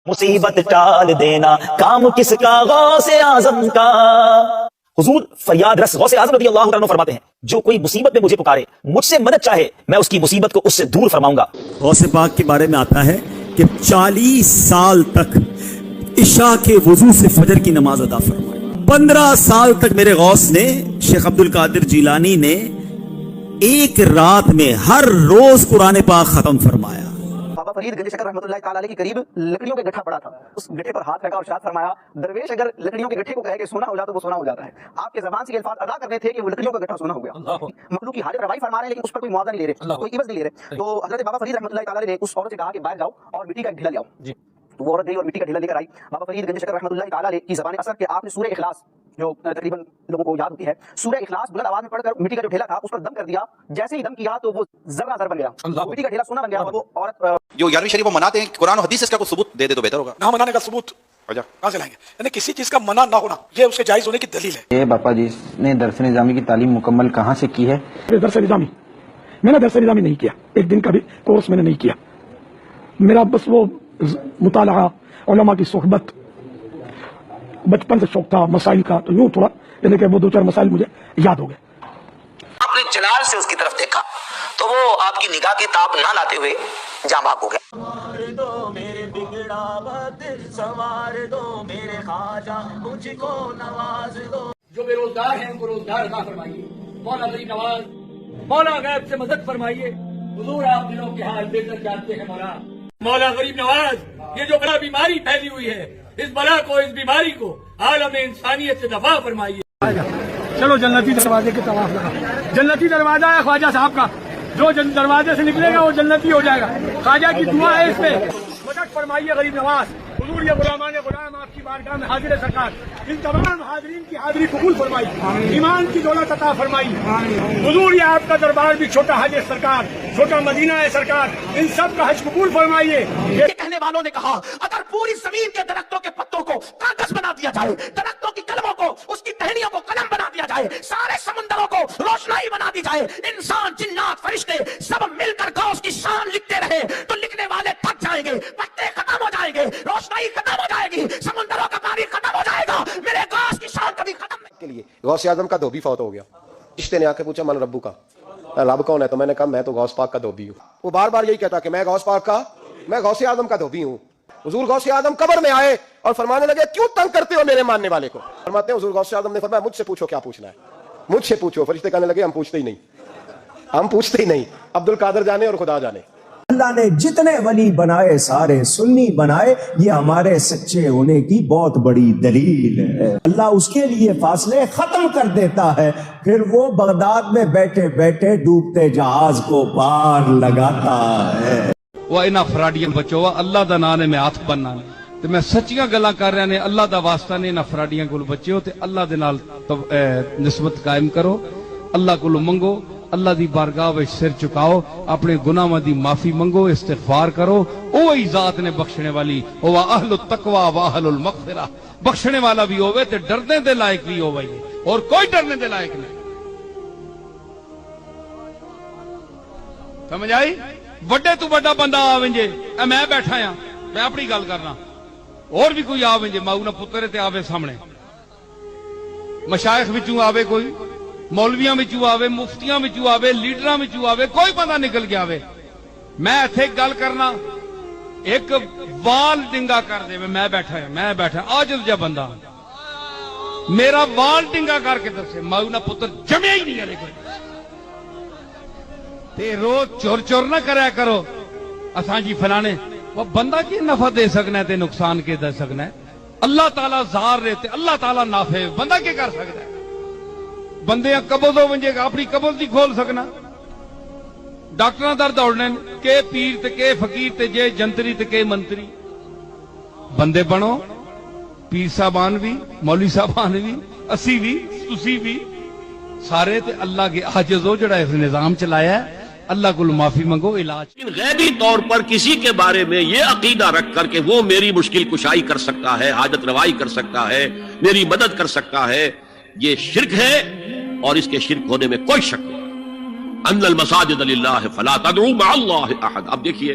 مصیبت ٹال دینا کام کس کا غوث اعظم کا. حضور فریاد رس غوث اعظم رضی اللہ عنہ فرماتے ہیں جو کوئی مصیبت میں مجھے پکارے مجھ سے مدد چاہے میں اس کی مصیبت کو اس سے دور فرماؤں گا. غوث پاک کے بارے میں آتا ہے کہ 40 سال تک عشاء کے وضو سے فجر کی نماز ادا فرمائی. 15 سال تک میرے غوث نے شیخ عبد القادر جیلانی نے ایک رات میں ہر روز قرآن پاک ختم فرمایا. بابا فرید گنج شکر رحمۃ اللہ تعالی علیہ کے قریب لکڑیوں کے گٹھا پڑا تھا. اس گٹھے پر ہاتھ رکھا اور ارشاد فرمایا درویش اگر لکڑیوں کے گٹھے کو کہے کہ سونا ہو جاتا تو وہ سونا ہو جاتا ہے. آپ کے زبان سے یہ الفاظ ادا کرنے تھے کہ وہ لکڑیوں کا گٹھا سونا ہو گیا. مخلوق کی حاجت روائی فرما رہے ہیں لیکن اس پر کوئی معاوضہ نہیں لے رہے, کوئی عوض نہیں لے رہے. تو حضرت بابا فرید رحمۃ اللہ تعالی نے اس عورت سے کہا کہ باہر جاؤ اور مٹی کا ایک ڈھیلا لے آؤ. تو وہ عورت گئی اور مٹی کا ڈھیلا لے کر آئی. بابا فرید گنج شکر رحمۃ اللہ تعالی علیہ کی زبان اثر کہ آپ نے سورہ اخلاص جو تقریباً لوگوں کو یاد ہوتی ہے, سورہ اخلاص بلند آواز میں پڑھ کر مٹی کا جو ڈھیلا تھا اس پر دم کر دیا. جیسے ہی دم کیا تو وہ ذرہ ذر بن گیا, مٹی کا ڈھیلا سونا بن گیا. اور وہ عورت جو 11ویں شریف وہ مناتے ہیں قرآن و حدیث سے اس کا کوئی ثبوت دے دے تو بہتر ہوگا. نہ منانے کا ثبوت کہاں سے لائیں گے؟ یعنی کسی چیز کا منع نہ ہونا یہ اس کے جائز ہونے کی دلیل ہے. یہ باپا جی نے درس نظامی کی تعلیم مکمل کہاں سے کی ہے؟ درس نظامی میں نے درس نظامی نہیں کیا, ایک دن کا بھی کورس میں نے نہیں کیا. میرا بس وہ مطالعہ علماء کی صحبت بچپن سے شوق تھا مسائل کا, تو یوں تھوڑا یعنی کہ وہ 2-4 مسائل مجھے یاد ہو گئے. آپ نے جلال سے اس کی طرف دیکھا تو وہ آپ کی نگاہ کی تاب نہ لاتے ہوئے جاں بحق ہو گیا. سوار دو میرے بگڑا وقت, سوار دو میرے خواجہ مجھ کو نواز دو. جو بے روزگار ہیں ان کو روزگار عطا فرمائیے. مولا غریب نواز مولا غیب سے مدد فرمائیے. حضور آپ دلوں کے حال بہتر جانتے ہیں. مولا غریب نواز یہ جو بڑا بیماری پھیلی ہوئی ہے اس بلا کو اس بیماری کو عالم انسانیت سے دفاع فرمائیے. چلو جنتی دروازے کے طواف لگا. جنتی دروازہ ہے خواجہ صاحب کا, جو دروازے سے نکلے گا وہ جنتی ہو جائے گا. خواجہ کی دعا ہے اس پہ مدد فرمائیے غریب نواز. حضور یہ غلامان غلام آپ کی بارگاہ میں حاضر ہے سرکار. ان تمام حاضرین کی حاضری قبول فرمائی, ایمان کی دولت عطا فرمائی. حضور یہ آپ کا دربار بھی چھوٹا حج ہے سرکار, چھوٹا مدینہ ہے سرکار, ان سب کا حج قبول فرمائیے. یہ کہنے والوں نے کہا اگر پوری زمین کے درختوں کے پتوں کو کاغذ بنا دیا جائے, درختوں کی کلموں کو اس کی ٹہنیوں کو قلم بنا دیا جائے, سارے سمندروں کو روشنائی بنا دی جائے, انسان جنات فرشتے سب مل کر غوث کی شان لکھتے رہے تو لکھنے والے تھک جائیں گے, پتے ختم ہو جائیں گے, روشنائی ختم ہو جائے گی, سمندروں کا پانی ختم ہو جائے گا, میرے غوث کی شان کبھی ختم نہیں. کے لیے غوث اعظم کا دھوبی فوت ہو گیا. رشتے نے آ کے پوچھا من ربو کا, رب کون ہے؟ تو میں نے کہا میں تو غوث پاک کا دھوبی ہوں. وہ بار بار یہی کہتا کہ میں غوث پاک کا, میں غوث اعظم کا دھوبی ہوں. حضور غوث اعظم قبر میں آئے اور فرمانے لگے کیوں تنگ کرتے ہو میرے ماننے والے کو؟ فرماتے ہیں حضور غوث اعظم نے فرمایا مجھ سے پوچھو کیا پوچھنا ہے, مجھ سے پوچھو. فرشتے کہنے لگے ہم پوچھتے ہی نہیں, ہم پوچھتے ہی نہیں, عبد القادر جانے اور خدا جانے. اللہ نے جتنے ولی بنائے سارے سنی بنائے, یہ ہمارے سچے ہونے کی بہت بڑی دلیل ہے. اللہ اس کے لیے فاصلے ختم کر دیتا ہے, پھر وہ بغداد میں بیٹھے بیٹھے ڈوبتے جہاز کو پار لگاتا ہے. وہ انہاں فراڈیاں بچو, اللہ دا نام میں ہاتھ بننا تے میں سچیاں گلاں کر رہا نے, اللہ دا واسطہ نے انہاں فراڈیاں کول بچو تے اللہ دے نال نسبت قائم کرو, اللہ کولوں منگو, اللہ دی بارگاہ وچ سر چکاؤ, اپنے گناہاں دی معافی منگو, استغفار کرو. اوہی ذات نے بخشنے والی, او اہل التقوی و اہل المغفرہ. بخشنے والا بھی ہوے تے ڈرنے دے لائق بھی ہوے, اور کوئی ڈرنے دے لائق نہیں. سمجھ آئی؟ وڈے تو وڈا بندہ آویں جے, اے میں بیٹھا ہاں, میں اپنی گل کرنا, اور بھی کوئی آویں جے ماؤ نہ پتر تے آوے سامنے, مشائخ وچوں آوے کوئی, مولویاں وچوں آوے, مفتیاں وچوں آوے, لیڈراں وچوں آوے, کوئی بندہ نکل کے آوے, میں ایتھے گل کرنا, ایک وال ڈنگا کر دے, میں بیٹھا ہاں, میں بیٹھا عاجز جا بندہ, میرا وال ڈنگا کر کے دسے ماؤ نہ پتر جمیا ہی نہیں ہے کوئی, تے روز چور چور نہ کریا کرو اساں جی فلانے. وہ بندہ کی نفع دے سکنا ہے تے نقصان کے دے سکنا ہے؟ اللہ تعالیٰ زار رہتے, اللہ تعالیٰ نافع, بندہ کیا کر سکتا ہے؟ بندے قبض ہو ونجے گا, اپنی قبض نہیں کھول سکنا. ڈاکٹر در دوڑنے کے پیر تے کے فقیر تے جے جنتری تے کے منتری. بندے بنو, پیر صاحبان بھی, مولوی صاحبان بھی, اسی بھی, تسی بھی, سارے تے اللہ کے عاجز ہو جڑا اس نظام چلایا ہے. اللہ کو معافی منگو, علاج. غیبی طور پر کسی کے بارے میں یہ عقیدہ رکھ کر کہ وہ میری مشکل کشائی کر سکتا ہے, حاجت روائی کر سکتا ہے, میری مدد کر سکتا ہے, یہ شرک ہے, اور اس کے شرک ہونے میں کوئی شک نہیں. ان المساجد للہ فلا تدعوا مع اللہ احد. اب دیکھیے